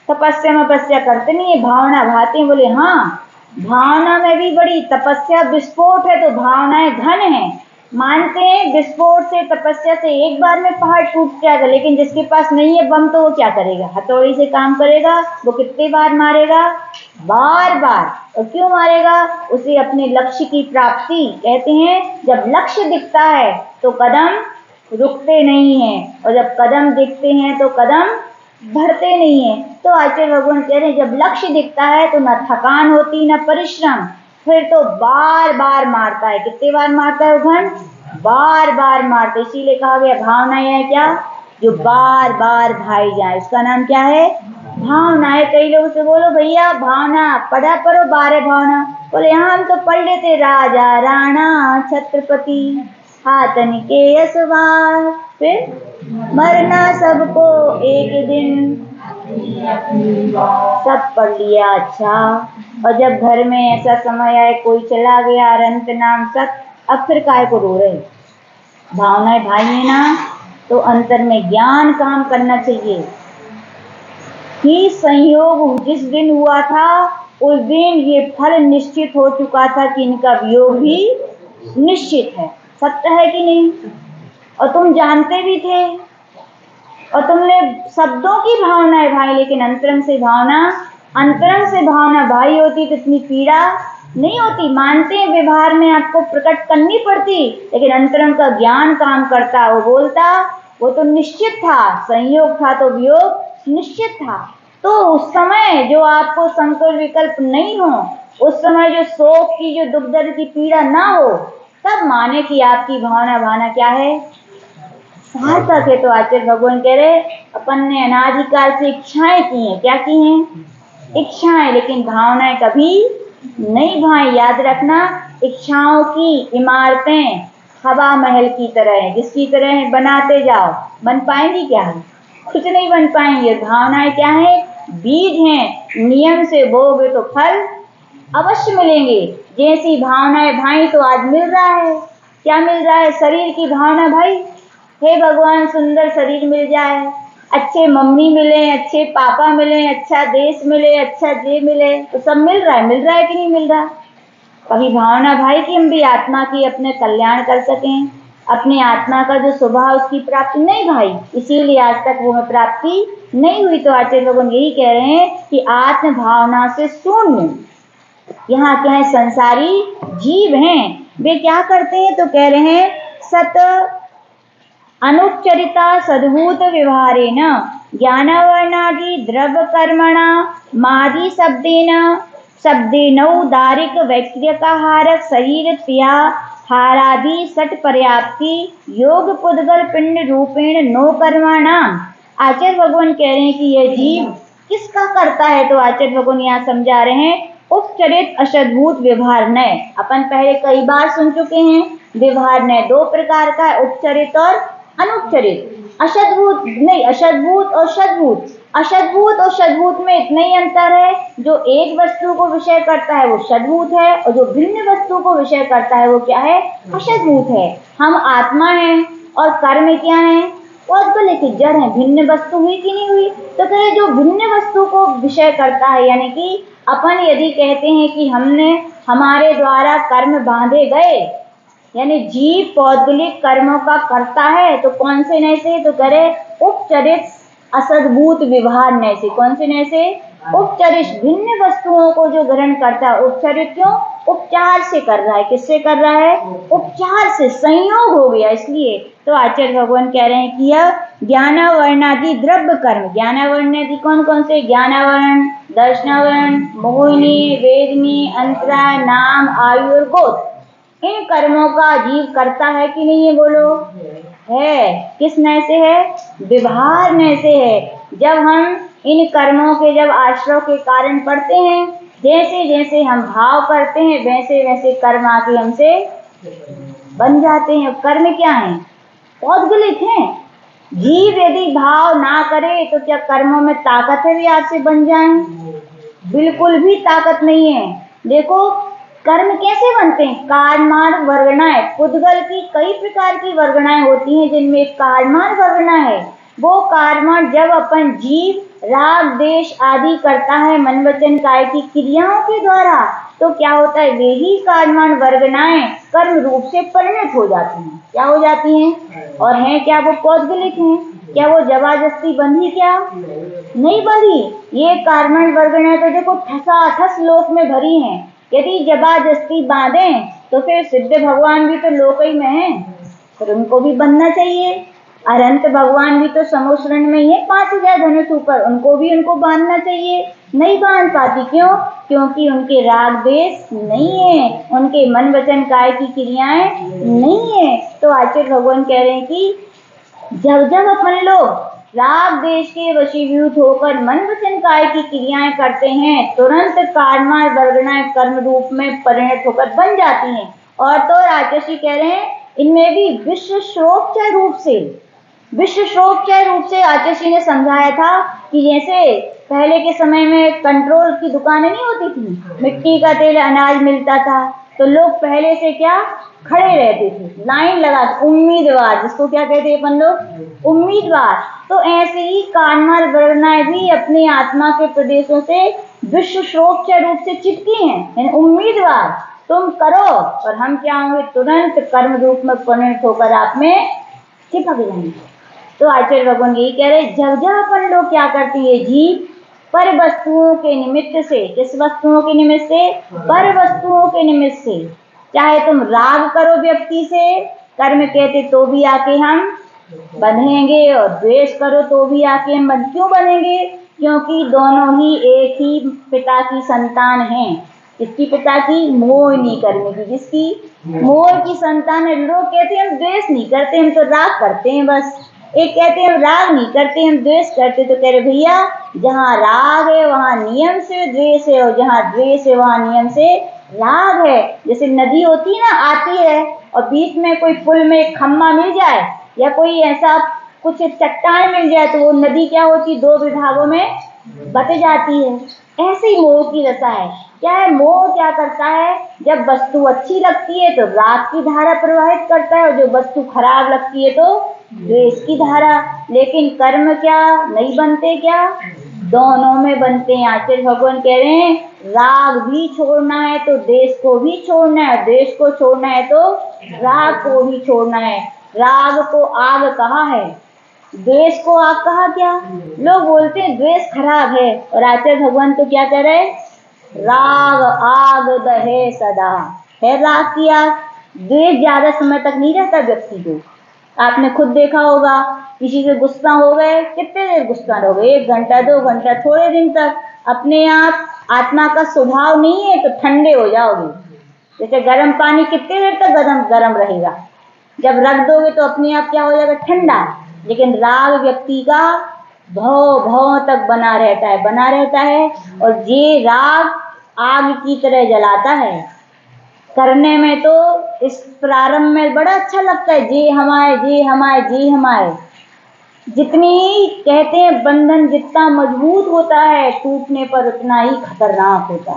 तपस्या करते नहीं है, भावना भाते हैं। बोले हाँ, भावना में भी बड़ी तपस्या, विस्फोट है तो भावनाएं घन है। मानते हैं विस्फोट से, तपस्या से एक बार में पहाड़ टूट जाएगा, लेकिन जिसके पास नहीं है बम तो वो क्या करेगा? हथौड़ी से काम करेगा। वो कितने बार मारेगा? बार बार। और क्यों मारेगा? उसे अपने लक्ष्य की प्राप्ति, कहते हैं जब लक्ष्य दिखता है तो कदम रुकते नहीं हैं, और जब कदम दिखते हैं तो कदम बढ़ते नहीं है। तो आचार्य भगवान कह रहे हैं जब लक्ष्य दिखता है तो न थकान होती न परिश्रम, फिर तो बार बार मारता है। कितने बार मारता है वो घन? बार बार मारते। इसीलिए कहा गया भावना है क्या? जो बार बार भाई जाए, उसका नाम क्या है? भावना है। कई लोगों से बोलो भैया भावना पढ़ा करो, 12 भावना। बोले यहाँ हम तो पढ़ लेते, राजा राणा छत्रपति हाथन के यशवार, फिर मरना सबको एक दिन, सब पढ़ लिया। अच्छा, और जब घर में ऐसा समय आए कोई चला गया, अनंत नाम सत, अब फिर काय को रो रहे? भावनाएं भाई है ना, तो अंतर में ज्ञान काम करना चाहिए कि संयोग जिस दिन हुआ था उस दिन ये फल निश्चित हो चुका था कि इनका वियोग भी निश्चित है। सत्य है कि नहीं? और तुम जानते भी थे, और तुमने शब्दों की भावना है भाई, लेकिन अंतरंग से भावना भाई होती तो इतनी पीड़ा नहीं होती। मानते हैं व्यवहार में आपको प्रकट करनी पड़ती, लेकिन अंतरंग का ज्ञान काम करता। वो बोलता वो तो निश्चित था, संयोग था तो वियोग निश्चित था। तो उस समय जो आपको संकल्प विकल्प नहीं हो, उस समय जो शोक की, जो दुख दर्द की पीड़ा ना हो, तब माने कि आपकी भावना क्या है? सार्थक है। तो आचार्य भगवान कह रहे अपन ने अनादिकाल से इच्छाएं की हैं। क्या की हैं? इच्छाएं, लेकिन भावनाएं कभी नहीं भाई। याद रखना, इच्छाओं की इमारतें हवा महल की तरह है, जिसकी तरह बनाते जाओ, बन पाएंगी क्या? कुछ नहीं बन पाएंगे। भावनाएं क्या है? बीज हैं, नियम से बोओगे तो फल अवश्य मिलेंगे। जैसी भावनाएं भाई तो आज मिल रहा है, क्या मिल रहा है? शरीर की भावना भाई, हे भगवान सुंदर शरीर मिल जाए, अच्छे मम्मी मिले, अच्छे पापा मिले, अच्छा देश मिले, अच्छा ये मिले, तो सब मिल रहा है कि नहीं मिल रहा? कभी भावना भाई कि हम भी आत्मा की अपने कल्याण कर सकें, अपने आत्मा का जो स्वभाव उसकी प्राप्ति नहीं भाई, इसीलिए आज तक वो हमें प्राप्ति नहीं हुई। तो आचार्य भगवान यही कह रहे हैं कि आत्म भावना से शून्य यहाँ क्या है? संसारी जीव हैं। वे क्या करते हैं? तो कह रहे हैं सत अनुपचरिता सद्भूत व्यवहारेण ज्ञानवर्णादि द्रव्य कर्मणा मादि शब्देनौदारिक वैक्रियकाहारक शरीर क्रिया हारादि सट पर्याप्ति योग पुद्गल पिंड रूपेण नो कर्माणाम। आचार्य भगवान कह रहे हैं कि यह जीव किसका करता है? तो आचार्य भगवान यहाँ समझा रहे हैं उपचरित अशद्भूत व्यवहार नय। अपन पहले कई बार सुन चुके हैं व्यवहार नय दो प्रकार का है, उपचरित और अनुपचरित। अशद्भूत नहीं, अशद्भूत और शद्भूत। अशद्भूत और शद्भूत में इतना ही अंतर है, जो एक वस्तु को विषय करता है वो शद्भूत है, और जो भिन्न वस्तु को विषय करता है वो क्या है? अशद्भूत है। हम आत्मा हैं और कर्म क्या है? पौद्गलिक की जड़ है, भिन्न वस्तु हुई कि नहीं हुई। तो कहे जो भिन्न वस्तु को विषय करता है, यानी कि अपन यदि कहते हैं कि हमने हमारे द्वारा कर्म बांधे गए, यानी जीव पौद्गलिक कर्मों का करता है, तो कौन से नय से, तो करे उपचरित असद्भूत व्यवहार नय से। कौन से नय से? उपचरित, भिन्न वस्तुओं को जो ग्रहण करता है। उपचरित क्यों? उपचार से कर रहा है। किससे कर रहा है? उपचार से, संयोग हो गया इसलिए। तो आचार्य भगवान कह रहे हैं कि यह ज्ञानावरणादि द्रव्य कर्म, ज्ञानावरणादि कौन कौन से? ज्ञानावरण, दर्शनावरण, मोहिनी, वेदनी, अंतराय, नाम, आयु और गोत्र, इन कर्मों का जीव करता है कि नहीं है? बोलो। है। किस नय से है? व्यवहार नय से है। जब हम इन कर्मों के जब आश्रय के कारण पढ़ते हैं, जैसे जैसे हम भाव करते हैं वैसे वैसे कर्म आके हमसे बन जाते हैं। कर्म क्या है? पौद्गलिक है। जीव यदि भाव ना करे तो क्या कर्मों में ताकत है भी आपसे बन जाए? बिल्कुल भी ताकत नहीं है। देखो कर्म कैसे बनते हैं? कार्यमान वर्गणाएं, पुद्गल की कई प्रकार की वर्गणाएं होती हैं, जिनमें एक कार्यमान वर्गना है। वो कार्यमान जब अपन जीव राग देश आदि करता है मन वचन काय की क्रियाओं के द्वारा, तो क्या होता है? वे ही कार्यमान वर्गणाएं कर्म रूप से परिणत हो जाती हैं। क्या हो जाती हैं? और हैं क्या? वो पौद्गलिक हैं। क्या वो जबरदस्ती बंधी? क्या नहीं बंधी। ये कार्यमान वर्गणाएं तो देखो ठसाठस लोक में भरी हैं। यदि जबरदस्ती बांधे तो फिर सिद्ध भगवान भी तो लोक ही में है, फिर उनको भी बनना चाहिए। अनंत भगवान भी तो समुद्रण में ही है, 5000 धनुष ऊपर, उनको भी उनको बांधना चाहिए। नहीं बांध पाती, क्यों? क्योंकि उनके राग देश नहीं है, उनके मन वचन काय की क्रियाएं नहीं है। तो आचार्य भगवान कह रहे हैं कि जब जब अपन लोग राग देश के वशीभूत होकर मन वचन काय की क्रियाएं करते हैं, तुरंत कार्यमान वर्गणाएं कर्म रूप में परिणत होकर बन जाती हैं। और तो राजर्षि कह रहे हैं इनमें भी विश्व श्रोपचय रूप से आचार्य ने समझाया था कि जैसे पहले के समय में कंट्रोल की दुकानें नहीं होती थी, मिट्टी का तेल अनाज मिलता था, तो लोग पहले से क्या खड़े रहते थे, लाइन लगा, उम्मीदवार, जिसको क्या कहते हैं अपन लोग? उम्मीदवार। तो ऐसे ही कार्यमान वर्गणाएं भी अपने आत्मा के प्रदेशों से विश्व श्रोपचय रूप से चिपकी हैं, यानी उम्मीदवार। तुम करो और हम क्या होंगे? तुरंत कर्म रूप में परिणत होकर आप में चिपक जाएंगे। तो आचार्य भगवान यही कह रहे, जब जब अपन लोग क्या करती है? जीव पर वस्तुओं के निमित्त से, किस वस्तुओं के निमित्त से? पर वस्तुओं के निमित्त से। चाहे तुम राग करो व्यक्ति से, कर्म कहते, तो भी आके हम बंधेंगे, और द्वेष करो तो भी आके हम क्यों बनेंगे? क्योंकि दोनों ही एक ही पिता की संतान हैं। किसकी पिता की? मोहिनी कर्म की। किसकी? मोह की संतान है। लोग कहते हैं हम द्वेष नहीं करते, हम तो राग करते हैं बस। एक कहते हैं हम राग नहीं करते, हम द्वेष करते। तो कह रहे भैया, जहाँ राग है वहाँ नियम से द्वेष है, और जहाँ द्वेष है वहाँ नियम से राग है। जैसे नदी होती है ना, आती है और बीच में कोई पुल में एक खम्मा मिल जाए या कोई ऐसा कुछ चट्टान मिल जाए, तो वो नदी क्या होती? 2 विभागों में बट जाती है। ऐसे ही मोह की दशा है। क्या है? मोह क्या करता है? जब वस्तु अच्छी लगती है तो राग की धारा प्रवाहित करता है, और जो वस्तु खराब लगती है तो द्वेष की धारा। लेकिन कर्म क्या नहीं बनते? क्या दोनों में बनते हैं। आचार्य भगवान कह रहे हैं राग भी छोड़ना है तो देश को भी छोड़ना है, देश को छोड़ना है तो राग को भी छोड़ना है। राग को आग कहा है, द्वेष को आग कहा। क्या लोग बोलते हैं द्वेष खराब है, और आचार्य भगवान तो क्या कह रहे? राग आग दहे सदा। है राग की आग। द्वेष ज्यादा समय तक नहीं रहता व्यक्ति को। आपने खुद देखा होगा, किसी से गुस्सा हो गए, कितने देर गुस्सा रहोगे? 1 घंटा 2 घंटा, थोड़े दिन तक। अपने आप आत्मा का स्वभाव नहीं है तो ठंडे हो जाओगे। जैसे गर्म पानी कितने देर तक गरम रहेगा? जब रख दोगे तो अपने आप क्या हो जाएगा? ठंडा। लेकिन राग व्यक्ति का भव भव तक बना रहता है। और ये राग आग की तरह जलाता है। करने में तो इस प्रारंभ में बड़ा अच्छा लगता है, जे हमारे। जितनी कहते हैं बंधन जितना मजबूत होता है, टूटने पर उतना ही खतरनाक होता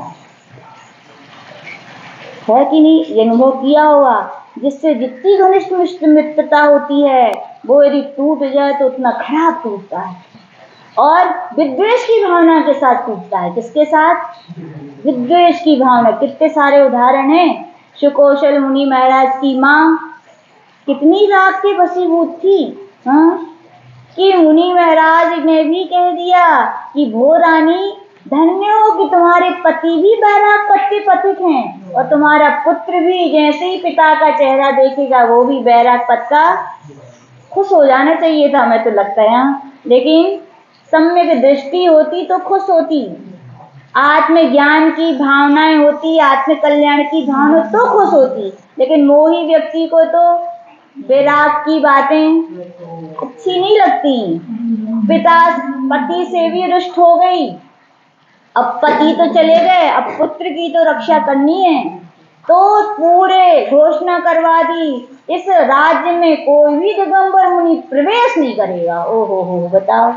है कि नहीं? ये अनुभव किया होगा। जिससे जितनी घनिष्ठ मित्रता होती है वो यदि टूट जाए तो उतना खराब टूटता है, और विद्वेष की भावना के साथ टूटता है। किसके साथ? विद्वेष की भावना। कितने सारे उदाहरण हैं। सुकौशल मुनि महाराज की माँ कितनी राग के वशीभूत थी, हाँ, कि मुनि महाराज ने भी कह दिया कि भो रानी, धन्य हो कि तुम्हारे पति भी बैराग पद के पथिक हैं, और तुम्हारा पुत्र भी जैसे ही पिता का चेहरा देखेगा वो भी बैराग पद का। खुश हो जाना चाहिए था, हमें तो लगता है, लेकिन सम्यक दृष्टि होती तो खुश होती, आत्मज्ञान की भावनाएं होती, आत्म कल्याण की भावना तो खुश होती। लेकिन मोही व्यक्ति को तो विराग की बातें अच्छी नहीं लगती। पिता पति से भी रुष्ट हो गई, अब पति तो चले गए, अब पुत्र की तो रक्षा करनी है, तो पूरे घोषणा करवा दी, इस राज्य में कोई भी दिगंबर मुनि प्रवेश नहीं करेगा। ओहो हो, बताओ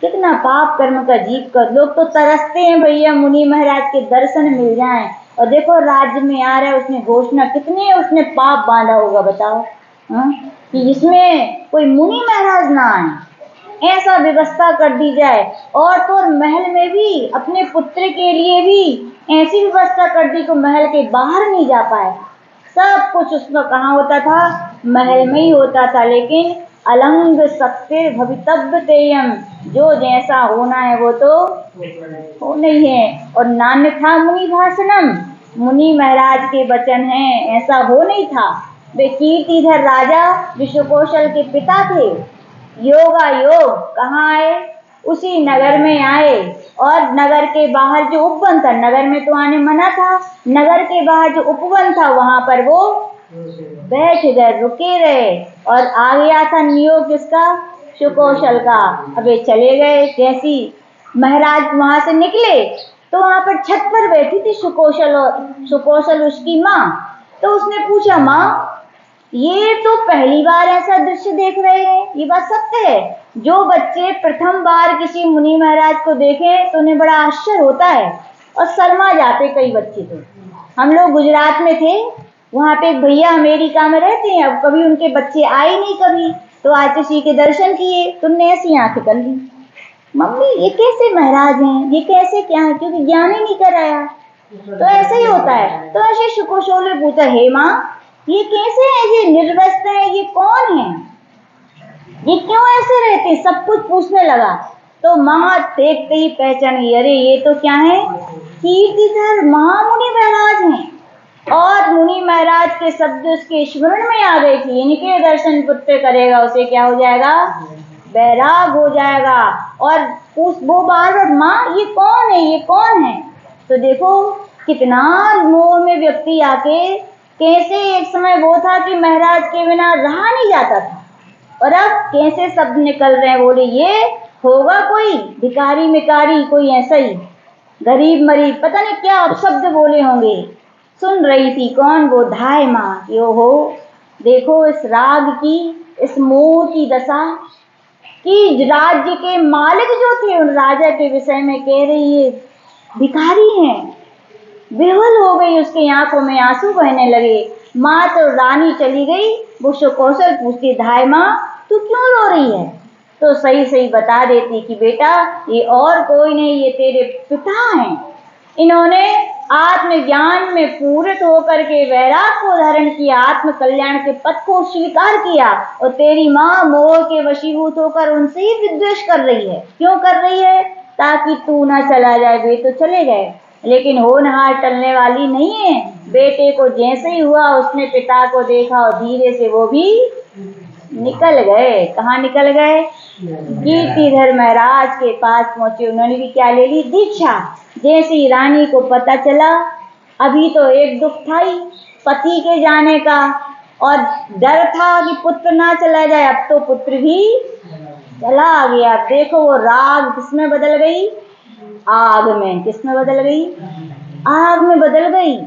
कितना पाप कर्म का जीव कर। लोग तो तरसते हैं भैया मुनि महाराज के दर्शन मिल जाएं, और देखो राज्य में आ रहा है, उसने घोषणा, कितने उसने पाप बांधा होगा बताओ, कि जिसमें कोई मुनि महाराज ना आए, ऐसा व्यवस्था कर दी जाए। और तो महल में भी अपने पुत्र के लिए भी ऐसी व्यवस्था कर दी कि महल के बाहर नहीं जा पाए। सब कुछ उसमें कहाँ होता था? महल में ही होता था। लेकिन अलंग सत्य भवितव्य तेयम, जो जैसा होना है वो तो हो नहीं है। और नान्य था मुनि भाषणम, मुनि महाराज के वचन हैं, ऐसा हो नहीं था। वे कीर्तिधर राजा विश्वकौशल के पिता थे। योगा योग कहाँ आए? उसी नगर में आए, और नगर के बाहर जो उपवन था, नगर में तो आने मना था, नगर के बाहर जो उपवन था वहां पर वो बैठ गए, रुके रहे, और आ गया था नियोग किसका? सुकौशल का। अब वे चले गए, जैसी महाराज वहां से निकले तो वहां पर छत पर बैठी थी सुकौशल, और सुकौशल उसकी माँ। तो उसने पूछा, माँ ये तो पहली बार ऐसा दृश्य देख रहे हैं, ये बात सत्य है? जो बच्चे प्रथम बार किसी मुनि महाराज को देखें तो उन्हें बड़ा आश्चर्य होता है और शर्मा जाते कई बच्चे। तो हम लोग गुजरात में थे, वहां पे एक भैया अमेरिका में रहते हैं, अब कभी उनके बच्चे आए नहीं कभी, तो आज किसी के दर्शन किए तो उनने ऐसी आंखें कर ली, मम्मी ये कैसे महाराज हैं, ये कैसे क्या है, क्योंकि ज्ञान ही नहीं कराया। तो ऐसे ही होता है। तो ऐसे सुकौशल ने पूछा, हे माँ ये कैसे है, ये निर्वस्त्र है, ये कौन है, ये क्यों ऐसे रहते? सब कुछ पूछने लगा। तो माँ देखते ही पहचान गई, अरे ये तो क्या है, कीर्तिधर महामुनि महाराज हैं। और मुनि महाराज के शब्द उसके स्मरण में आ गए कि इनके दर्शन पुत्र करेगा उसे क्या हो जाएगा? बैराग हो जाएगा। और वो बार बार, माँ ये कौन है, ये कौन है? तो देखो कितना मोह में व्यक्ति आके, कैसे एक समय वो था कि महाराज के बिना रहा नहीं जाता था, और अब कैसे शब्द निकल रहे हैं, बोले ये होगा कोई भिखारी मिकारी, कोई ऐसा ही गरीब मरीब, पता नहीं क्या अपशब्द बोले होंगे। सुन रही थी कौन? वो धाय माँ। यो हो, देखो इस राग की, इस मोह की दशा कि राज्य के मालिक जो थे उन राजा के विषय में कह रही है भिखारी हैं। बेहल हो गई, उसकी आंखों में आंसू बहने लगे। माँ तो रानी चली गई, वो सुकौशल पूछती, धाय माँ तू क्यों रो रही है? तो सही सही बता देती कि बेटा ये और कोई नहीं, ये तेरे पिता हैं। इन्होंने आत्मज्ञान में पूरित होकर के वैराग को धारण किया, आत्म कल्याण के पथ को स्वीकार किया, और तेरी माँ मोह के वशीभूत होकर उनसे ही विद्वेष कर रही है। क्यों कर रही है? ताकि तू ना चला जाए। वे तो चले गए, लेकिन होनहार टलने वाली नहीं है। बेटे को जैसे ही हुआ उसने पिता को देखा और धीरे से वो भी निकल गए। कहाँ निकल गए? कीर्तिधर महाराज के पास पहुंचे। उन्होंने भी क्या ले ली? दीक्षा। जैसे ही रानी को पता चला, अभी तो एक दुख था ही पति के जाने का, और डर था कि पुत्र ना चला जाए, अब तो पुत्र भी चला गया। देखो वो राग किसमें बदल गई? आग में। किसमें बदल गई? आग में बदल गई।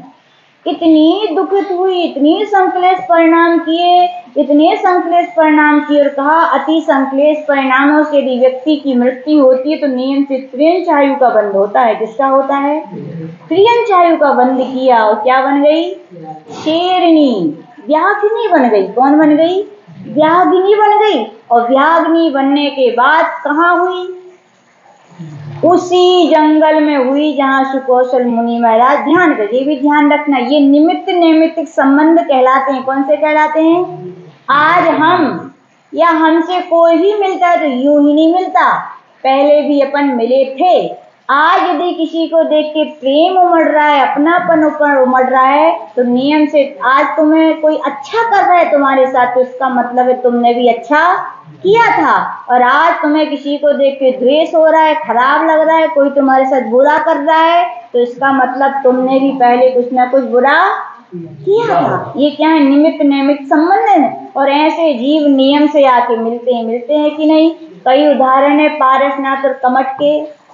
इतनी दुखित हुई, इतनी संक्लेश परिणाम किए, इतने संक्लेश परिणाम किए, और कहा अति संक्लेश परिणामों से यदि व्यक्ति की मृत्यु होती है तो नियम से त्रियंचायु का बंध होता है। किसका होता है? त्रियंचायु का बंध किया, और क्या बन गई? शेरनी, व्याघ्रनी बन गई। कौन बन गई? व्यागिनी बन गई। और व्यागिनी बनने के बाद कहाँ हुई? उसी जंगल में हुई जहाँ सुकौशल मुनि महाराज ध्यान कर। ये भी ध्यान रखना, ये निमित्त नैमित्तिक संबंध कहलाते हैं। कौन से कहलाते हैं? आज हम या हमसे कोई भी मिलता है तो यूं ही नहीं मिलता, पहले भी अपन मिले थे। आज यदि किसी को देख के प्रेम उमड़ रहा है, अपनापन उमड़ रहा है, तो नियम से आज तुम्हें कोई अच्छा कर रहा है तुम्हारे साथ, तो इसका मतलब है तुमने भी अच्छा किया था। और आज तुम्हें किसी को देख के द्वेष हो रहा है, खराब लग रहा है, कोई तुम्हारे साथ बुरा कर रहा है, तो इसका मतलब तुमने भी पहले कुछ ना कुछ बुरा किया था। ये क्या है? निमित्त नैमित्त संबंध है। और ऐसे जीव नियम से आके मिलते हैं कि नहीं? कई उदाहरण है पारसनाथ और कमठ के।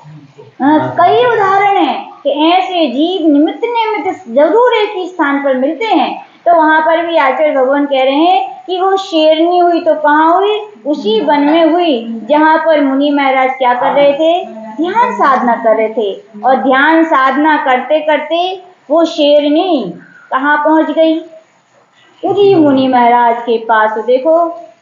कई उदाहरण है कि ऐसे जीव निमित्त नैमित्त जरूर एक ही स्थान पर मिलते हैं। तो वहां पर भी आचार्य भगवान कह रहे हैं कि वो शेरनी हुई तो कहाँ हुई? उसी वन में हुई जहाँ पर मुनि महाराज क्या कर रहे थे? ध्यान साधना कर रहे थे। और ध्यान साधना करते करते वो शेरनी कहाँ पहुंच गई? उसी मुनि महाराज के पास। तो देखो,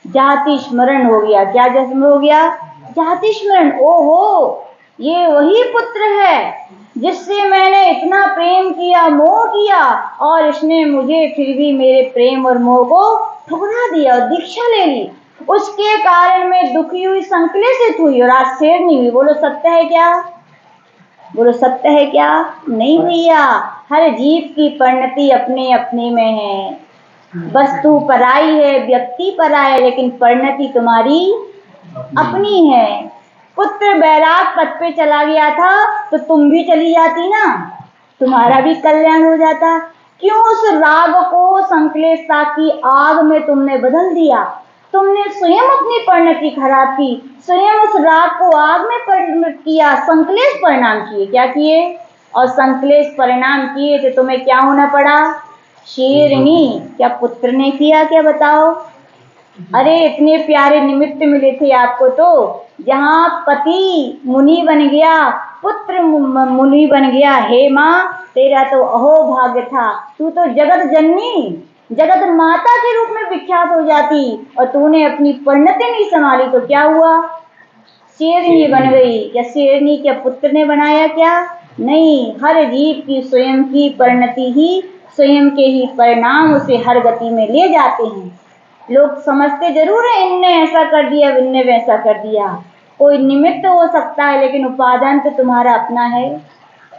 जाति स्मरण हो गया। क्या जन्म हो गया? जाति स्मरण। ओहो, ये वही पुत्र है जिससे मैंने इतना प्रेम किया, मोह किया, और इसने मुझे फिर भी मेरे प्रेम और मोह को ठुकरा दिया और दीक्षा ले ली। उसके कारण मैं दुखी हुई, संकलेशित हुई और आज शेरनी हुई। बोलो सत्य है क्या? बोलो सत्य है क्या? नहीं भैया, हर जीव की परिणति अपने अपने में है। वस्तु पराई है, व्यक्ति पराया है, लेकिन परिणति तुम्हारी अपनी है। पुत्र बैराग पथ पे चला गया था तो तुम भी चली जाती ना, तुम्हारा भी कल्याण हो जाता। क्यों उस राग को संकलेशता की आग में तुमने बदल दिया? तुमने स्वयं अपनी परिणति खराब की, स्वयं उस राग को आग में परिणत किया, संकलेश परिणाम किए। क्या किए? और संकलेश परिणाम किए तो तुम्हें क्या होना पड़ा? शेरनी। क्या पुत्र ने किया? क्या बताओ? अरे इतने प्यारे निमित्त मिले थे आपको, तो जहाँ पति मुनि बन गया, पुत्र मुनि बन गया, हे माँ तेरा तो अहो भाग्य था। तू तो जगत जननी, जगत माता के रूप में विख्यात हो जाती, और तूने अपनी परिणति नहीं संभाली तो क्या हुआ? शेरनी बन गई। क्या शेरनी क्या पुत्र ने बनाया क्या? नहीं, हर जीव की स्वयं की परिणति ही, स्वयं के ही परिणाम उसे हर गति में ले जाते हैं। लोग समझते जरूर है इनने ऐसा कर दिया, इनने वैसा कर दिया। कोई निमित्त हो सकता है, लेकिन उपादान तो तुम्हारा अपना है।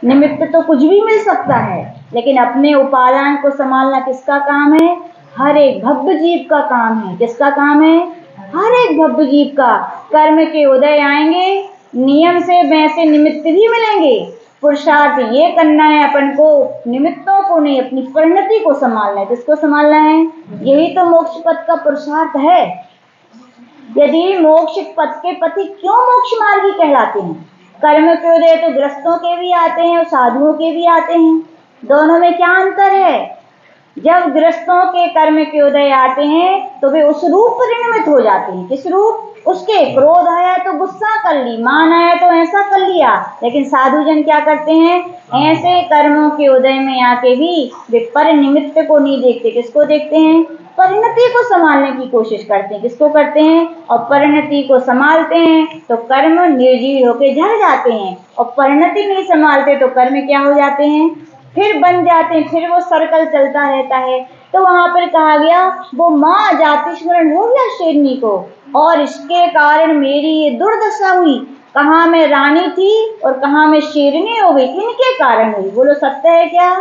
निमित्त तो कुछ भी मिल सकता है, लेकिन अपने उपादान को संभालना किसका काम है? हर एक भव्य जीव का काम है। किसका काम है? हर एक भव्य जीव का। कर्म के उदय आएंगे, नियम से वैसे निमित्त भी मिलेंगे। पुरुषार्थ ये करना है अपन को, निमित्तों को नहीं, अपनी परिणति को संभालना है। किसको संभालना है? यही तो मोक्ष पथ का पुरुषार्थ है। यदि मोक्ष पथ के पति क्यों मोक्ष मार्गी कहलाते हैं? कर्म के उदय तो ग्रस्तों के भी आते हैं और साधुओं के भी आते हैं। दोनों में क्या अंतर है? जब गृहस्थों के कर्म के उदय आते हैं तो वे उस रूप परिणमित हो जाते हैं। किस रूप? उसके क्रोध आया तो गुस्सा कर ली, मान आया तो ऐसा कर लिया। लेकिन साधुजन क्या करते हैं? ऐसे कर्मों के उदय में आके भी वे परिनिमित्त को नहीं देखते। किसको देखते हैं? परिणति को संभालने की कोशिश करते हैं। किसको करते हैं? और परिणति को संभालते हैं तो कर्म निर्जीव होके झड़ जाते हैं, और परिणति नहीं संभालते तो कर्म क्या हो जाते हैं? फिर बन जाते हैं। फिर वो सर्कल चलता रहता है। तो वहां पर कहा गया वो माँ जाति स्मरण हो गया शेरनी को, और इसके कारण मेरी ये दुर्दशा हुई। कहाँ मैं रानी थी और कहाँ मैं शेरनी हो गई, इनके कारण हुई। बोलो सत्य है क्या?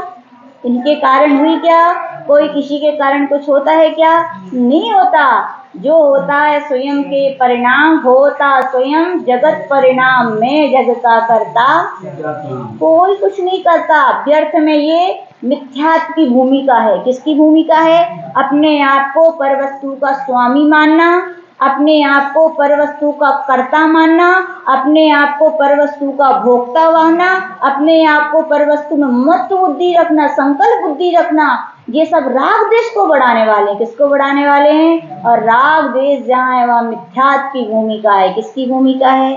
इनके कारण हुई क्या? कोई किसी के कारण कुछ होता है क्या? नहीं होता। जो होता है स्वयं के परिणाम होता, स्वयं जगत परिणाम में जग का करता कोई कुछ नहीं करता। व्यर्थ में ये मिथ्यात्व की भूमिका है। किसकी भूमिका है? अपने आप को परवस्तु का स्वामी मानना, अपने आप को परवस्तु का कर्ता मानना, अपने आप को परवस्तु का भोक्ता मानना, अपने आप को परवस्तु में मत बुद्धि रखना, संकल्प बुद्धि रखना। ये सब राग द्वेष को बढ़ाने वाले हैं। किसको बढ़ाने वाले हैं? और राग द्वेष जहाँ है वहाँ मिथ्यात्व की भूमिका है। किसकी भूमिका है?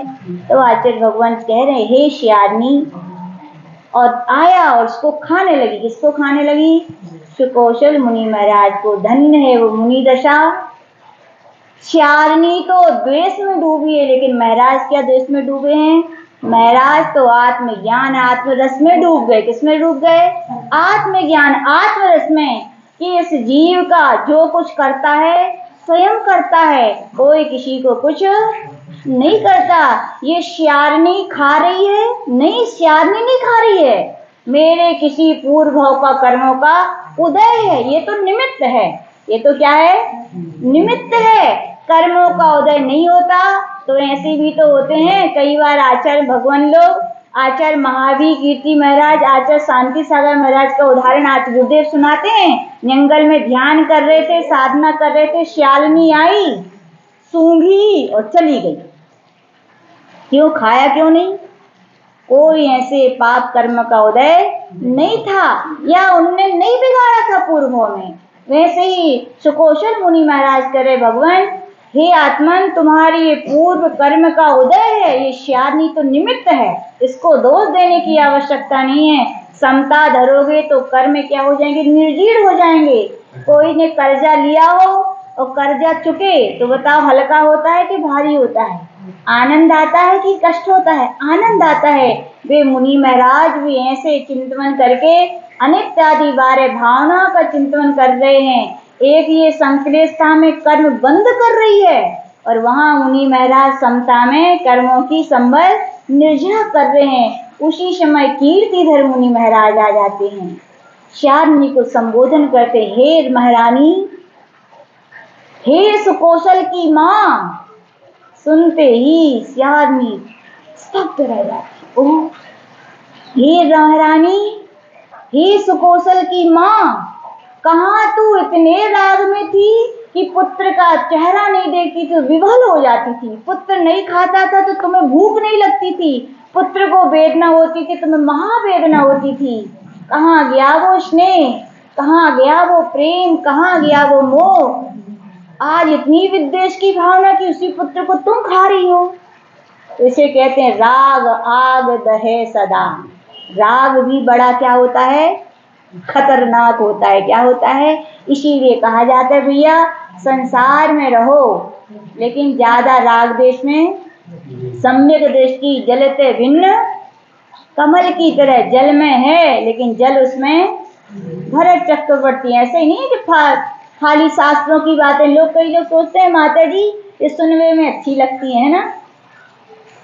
तो आचार्य भगवान कह रहे हैं, हे शियारनी, और आया और उसको खाने लगी। किसको खाने लगी? सुकौशल मुनि महाराज को। धन्य है वो मुनि दशा, श्यारनी तो द्वेष में डूबी है, लेकिन महाराज क्या द्वेष में डूबे हैं? महाराज तो आत्मज्ञान आत्मरस में डूब गए। किसमें डूब गए? आत्मज्ञान आत्मरस में, कि इस जीव का जो कुछ करता है स्वयं करता है, कोई किसी को कुछ नहीं करता। ये श्यारनी खा रही है? नहीं, श्यारनी नहीं खा रही है, मेरे किसी पूर्व भाव का कर्मों का उदय है। ये तो निमित्त है। ये तो क्या है? निमित्त है। कर्मों का उदय नहीं होता तो ऐसे भी तो होते हैं कई बार। आचार्य भगवान लोग, आचार्य महावीर कीर्ति महाराज, आचार्य शांति सागर महाराज का उदाहरण आज गुरुदेव सुनाते हैं। जंगल में ध्यान कर रहे थे, साधना कर रहे थे, श्यालिनी आई, सूंघी और चली गई। क्यों? खाया क्यों नहीं? कोई ऐसे पाप कर्म का उदय नहीं था, या उनने नहीं बिगाड़ा था पूर्वों में। वैसे ही सुकौशल मुनि महाराज करे, भगवान हे आत्मन, तुम्हारी ये पूर्व कर्म का उदय है, ये श्यारनी तो निमित्त है, इसको दोष देने की आवश्यकता नहीं है। समता धरोगे तो कर्म क्या हो जाएंगे? निर्जीर्ण हो जाएंगे। कोई ने कर्जा लिया हो और कर्जा चुके तो बताओ, हल्का होता है कि भारी होता है? आनंद आता है कि कष्ट होता है? आनंद आता है। वे मुनि महाराज भी ऐसे चिंतन करके अनित्य आदि बारे भावना का चिंतन कर रहे हैं। एक ये संश्लेषता में कर्म बंद कर रही है, और वहां मुनि महाराज समता में कर्मों की संबल निर्जरा कर रहे हैं। उसी समय कीर्तिधर मुनि महाराज आ जाते हैं, श्यारनी को संबोधन करते, हे महारानी, हे सुकौशल की माँ। सुनते ही श्यारनी स्तब्ध रह जाती। ओह, हे महारानी, हे सुकौशल की माँ, कहाँ तू इतने राग में थी कि पुत्र का चेहरा नहीं देखती तो विवल हो जाती थी। पुत्र नहीं खाता था तो तुम्हें भूख नहीं लगती थी, पुत्र को वेदना होती थी तुम्हें महावेदना होती थी। कहाँ गया वो स्नेह, कहाँ गया वो प्रेम, कहाँ गया वो मोह? आज इतनी विद्वेष की भावना कि उसी पुत्र को तुम खा रही हो। तो इसे कहते हैं राग आग दहे सदा। राग भी बड़ा क्या होता है? खतरनाक होता है। क्या होता है? इसीलिए कहा जाता है भैया, संसार में रहो लेकिन ज्यादा राग देश में सम्यक दृष्टि जलते भिन्न कमल की तरह। जल में है लेकिन जल उसमें भरत चक्रवर्ती। ऐसे ही नहीं कि खाली शास्त्रों की बातें। लोग, कई लोग सोचते हैं माता जी ये सुनने में अच्छी लगती है ना,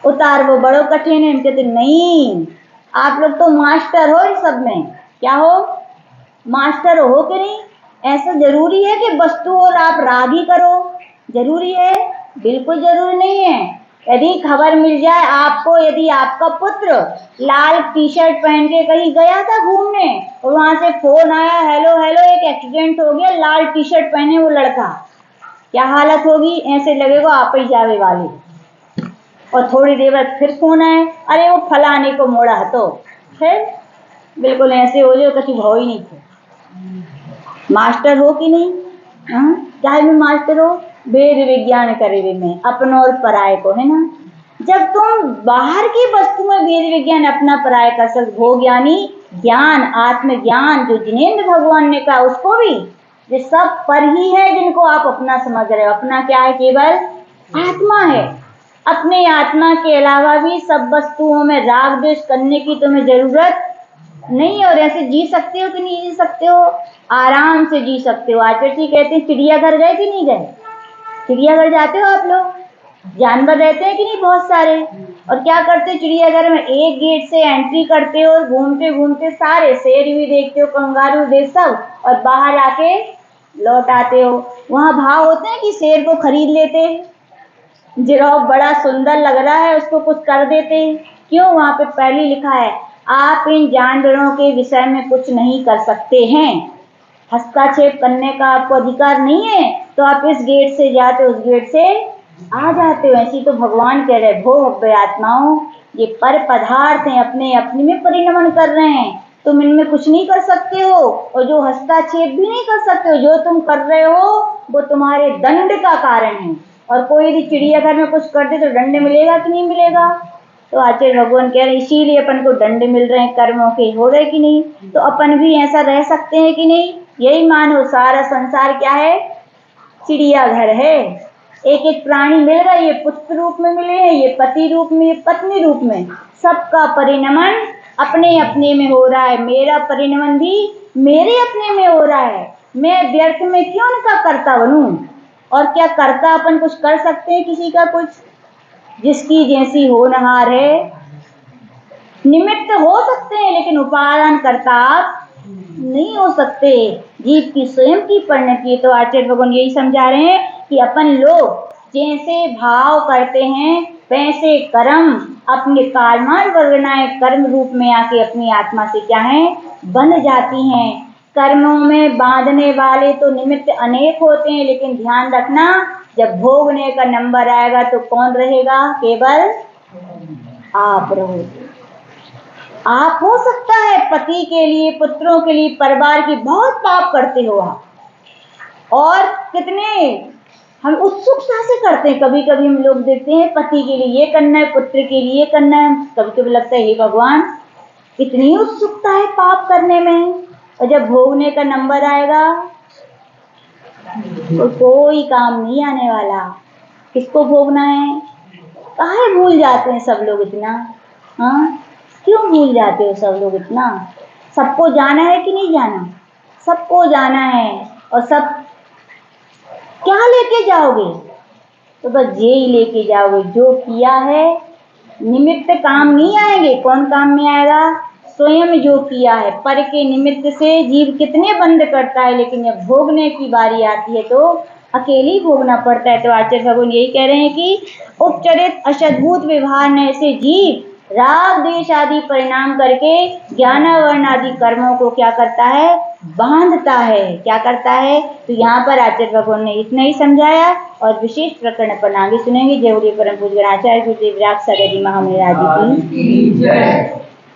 उतार वो बड़ो कठिन है। इनके तो नहीं, आप लोग तो मास्टर हो इस सब में। क्या हो? मास्टर हो कि नहीं? ऐसा जरूरी है कि वस्तु और आप राग ही करो? जरूरी है? बिल्कुल जरूरी नहीं है। यदि खबर मिल जाए आपको, यदि आपका पुत्र लाल टी शर्ट पहन के कहीं गया था घूमने और वहां से फोन आया, हेलो हेलो एक एक्सीडेंट हो गया, लाल टी शर्ट पहने वो लड़का, क्या हालत होगी? ऐसे लगेगा आप ही जावे वाले। और थोड़ी देर बाद फिर फोन आए, अरे वो फलाने को मोड़ा तो फिर बिल्कुल ऐसे हो जाए कभी भाव ही नहीं थे। मास्टर हो कि नहीं? चाहे भी मास्टर हो, वेद विज्ञान करे वे में अपनों और पराये को, है ना। जब तुम बाहर की वस्तु में वेद विज्ञान अपना पराये कर सकते, भोग यानी ज्ञान, आत्मज्ञान जो जिनेंद्र भगवान ने कहा उसको भी, ये सब पर ही है जिनको आप अपना समझ रहे हो। अपना क्या है? केवल आत्मा है। अपने आत्मा के अलावा भी सब वस्तुओं में राग द्वेष करने की तुम्हें जरूरत नहीं। और ऐसे जी सकते हो कि नहीं जी सकते हो? आराम से जी सकते हो। आचार्य जी कहते हैं चिड़ियाघर गए कि नहीं गए? चिड़ियाघर जाते हो आप लोग? जानवर रहते हैं कि नहीं बहुत सारे, और क्या करते हो चिड़ियाघर में? एक गेट से एंट्री करते हो, घूमते घूमते सारे शेर भी देखते हो, कंगारू देख सब, और बाहर आके लौट आते हो। वहां भाव होते हैं कि शेर को खरीद लेते, जिराफ बड़ा सुंदर लग रहा है उसको कुछ कर देते। क्यों? वहां पे पहले लिखा है आप इन जानवरों के विषय में कुछ नहीं कर सकते हैं, हस्तक्षेप करने का आपको अधिकार नहीं है। तो आप इस गेट से जाते हो, उस गेट से आ जाते हो। ऐसी तो भगवान कह रहे भो भव्य आत्माओं, ये पर पदार्थ हैं, अपने अपने में परिणमन कर रहे हैं, तुम इनमें कुछ नहीं कर सकते हो। और जो हस्तक्षेप भी नहीं कर सकते हो, जो तुम कर रहे हो वो तुम्हारे दंड का कारण है। और कोई यदि चिड़ियाघर में कुछ कर दे तो दंड मिलेगा कि नहीं मिलेगा? तो आचार्य भगवान कह रहे इसीलिए अपन को दंड मिल रहे हैं कर्मों के, हो रहे कि नहीं? तो अपन भी ऐसा रह सकते हैं कि नहीं? यही मानो सारा संसार क्या है? चिड़ियाघर है। एक एक प्राणी मिल रहा है, ये पुत्र रूप में मिले हैं, ये पति रूप में, ये पत्नी रूप में, सबका परिणमन अपने अपने में हो रहा है। मेरा परिणमन भी मेरे अपने में हो रहा है। मैं व्यर्थ में क्यों उनका कर्ता बनूं? और क्या कर्ता अपन कुछ कर सकते हैं किसी का कुछ? जिसकी जैसी होनहार है, निमित्त हो सकते हैं लेकिन उपादान करता आप नहीं हो सकते। जीव की स्वयं की परिणति। तो आचार्य भगवान यही समझा रहे हैं कि अपन लोग जैसे भाव करते हैं वैसे कर्म अपने कालमान वर्गनाएं कर्म रूप में आके अपनी आत्मा से क्या है बन जाती हैं। कर्मों में बांधने वाले तो निमित्त अनेक होते हैं, लेकिन ध्यान रखना जब भोगने का नंबर आएगा तो कौन रहेगा? केवल आप रहोगे। आप हो सकता है पति के लिए, पुत्रों के लिए, परिवार की बहुत पाप करते हो आप, और कितने हम उत्सुकता से करते हैं। कभी कभी हम लोग देखते हैं पति के लिए ये करना है, पुत्र के लिए करना है, कभी कभी लगता है हे भगवान इतनी उत्सुकता है पाप करने में, और जब भोगने का नंबर आएगा तो कोई काम नहीं आने वाला। किसको भोगना है? काहे भूल जाते हैं सब लोग इतना? हाँ, क्यों भूल जाते हो सब लोग इतना? सबको जाना है कि नहीं जाना? सबको जाना है। और सब क्या लेके जाओगे? तो बस ये ही लेके जाओगे जो किया है। निमित्त काम नहीं आएंगे। कौन काम में आएगा? स्वयं जो किया है। पर के निमित्त से जीव कितने बंद करता है, लेकिन जब भोगने की बारी आती है तो अकेले भोगना पड़ता है। तो आचार्य भगवान यही कह रहे हैं कि उपचरित अशद्भुत व्यवहार ने से जीव राग देश आदि परिणाम करके ज्ञानावरण आदि कर्मों को क्या करता है? बांधता है। क्या करता है? तो यहाँ पर आचार्य भगवान ने इतना ही समझाया, और विशेष प्रकरण पर आगे सुनेंगे। जय परम पूज्य आचार्य गुरुदेव राग सागर जी महाराज की जय।